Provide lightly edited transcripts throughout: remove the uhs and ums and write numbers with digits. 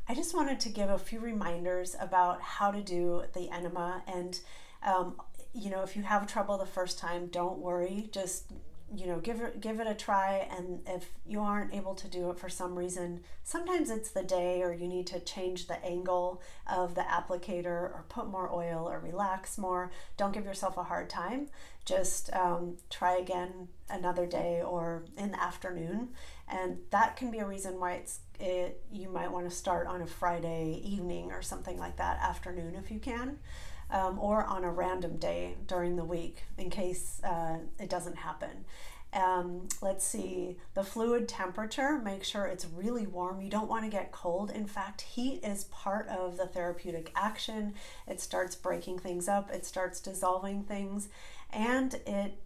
I just wanted to give a few reminders about how to do the enema. And, if you have trouble the first time, don't worry. Just, give it a try. And if you aren't able to do it for some reason, sometimes it's the day, or you need to change the angle of the applicator, or put more oil, or relax more. Don't give yourself a hard time. Just try again another day or in the afternoon. And that can be a reason why you might want to start on a Friday evening or something like that, afternoon if you can, or on a random day during the week in case it doesn't happen. Let's see, the fluid temperature, make sure it's really warm. You don't want to get cold. In fact, heat is part of the therapeutic action. It starts breaking things up, it starts dissolving things, and it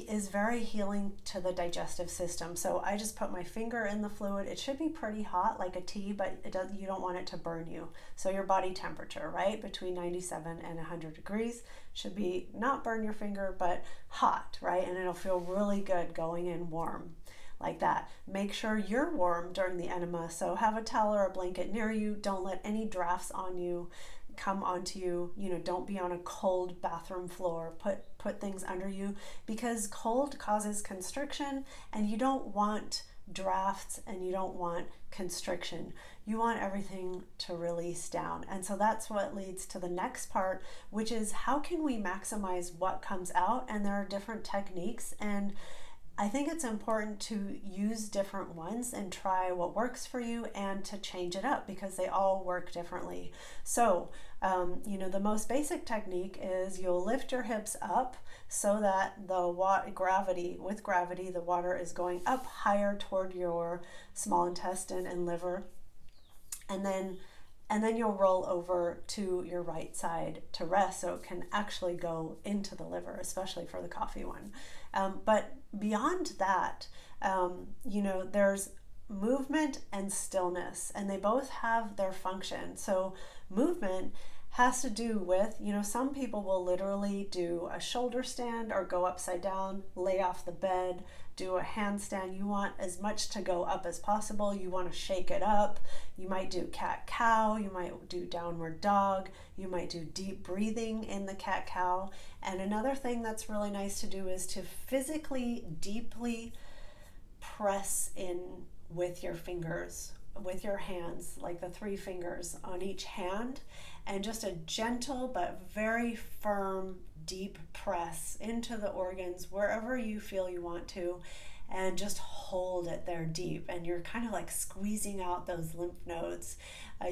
is very healing to the digestive system. So I just put my finger in the fluid. It should be pretty hot, like a tea, but you don't want it to burn you. So your body temperature, right, between 97 and 100 degrees, should be not burn your finger, but hot, right? And it'll feel really good going in warm like that. Make sure you're warm during the enema. So have a towel or a blanket near you. Don't let any drafts on you come onto you. Don't be on a cold bathroom floor. Put things under you, because cold causes constriction, and you don't want drafts and you don't want constriction. You want everything to release down. And so that's what leads to the next part, which is how can we maximize what comes out? And there are different techniques, and I think it's important to use different ones and try what works for you, and to change it up because they all work differently. So, the most basic technique is you'll lift your hips up so that with gravity, the water is going up higher toward your small intestine and liver. And then you'll roll over to your right side to rest, so it can actually go into the liver, especially for the coffee one. But beyond that, there's movement and stillness, and they both have their function. So movement has to do with, some people will literally do a shoulder stand or go upside down, lay off the bed, do a handstand. You want as much to go up as possible. You want to shake it up. You might do cat-cow. You might do downward dog. You might do deep breathing in the cat-cow. And another thing that's really nice to do is to physically, deeply press in with your fingers, with your hands, like the 3 fingers on each hand, and just a gentle but very firm, deep press into the organs wherever you feel you want to, and just hold it there deep. And you're kind of like squeezing out those lymph nodes.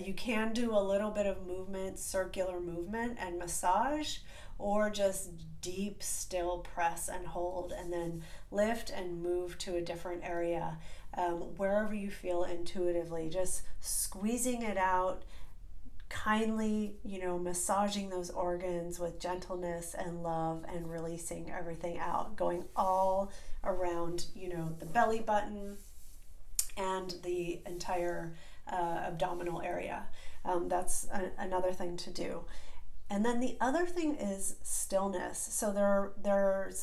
You can do a little bit of movement, circular movement and massage, or just deep, still press and hold, and then lift and move to a different area, wherever you feel intuitively, just squeezing it out, kindly, massaging those organs with gentleness and love, and releasing everything out, going all around, the belly button and the entire abdominal area. That's another thing to do. And then the other thing is stillness. So there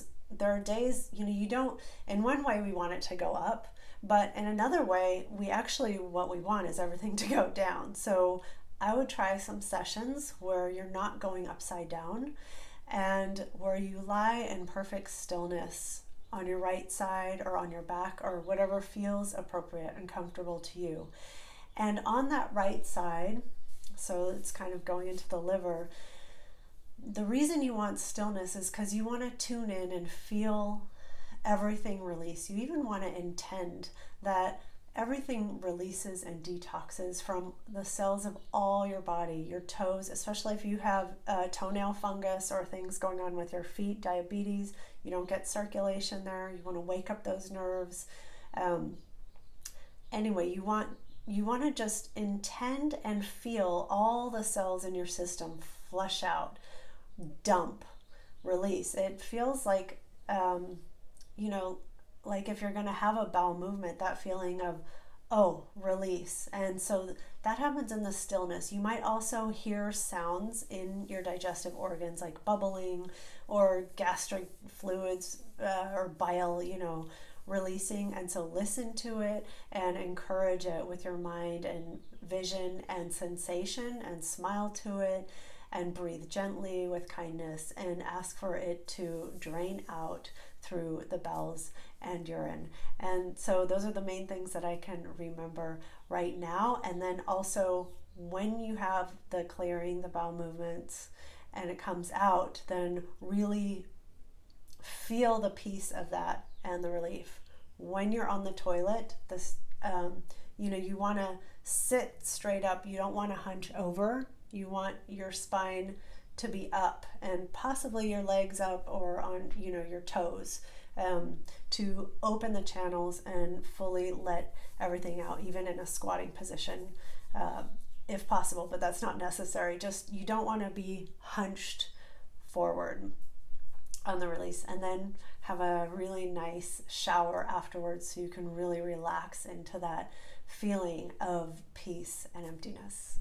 are days, you don't, in one way we want it to go up, but in another way, what we want is everything to go down. So I would try some sessions where you're not going upside down, and where you lie in perfect stillness on your right side or on your back, or whatever feels appropriate and comfortable to you. And on that right side, so it's kind of going into the liver, the reason you want stillness is because you want to tune in and feel everything release. You even want to intend that everything releases and detoxes from the cells of all your body, your toes, especially if you have toenail fungus or things going on with your feet, diabetes, you don't get circulation there. You want to wake up those nerves. Anyway, you want to just intend and feel all the cells in your system flush out, dump, release. It feels like, like if you're going to have a bowel movement, that feeling of, release. And so that happens in the stillness. You might also hear sounds in your digestive organs, like bubbling or gastric fluids or bile, releasing. And so listen to it and encourage it with your mind and vision and sensation, and smile to it and breathe gently with kindness and ask for it to drain out through the bowels and urine. And so those are the main things that I can remember right now. And then also, when you have the clearing, the bowel movements, and it comes out, then really feel the peace of that and the relief. When you're on the toilet, this you want to sit straight up. You don't want to hunch over. You want your spine to be up, and possibly your legs up or on your toes, to open the channels and fully let everything out, even in a squatting position, if possible, but that's not necessary. Just, you don't want to be hunched forward on the release. And then have a really nice shower afterwards so you can really relax into that feeling of peace and emptiness.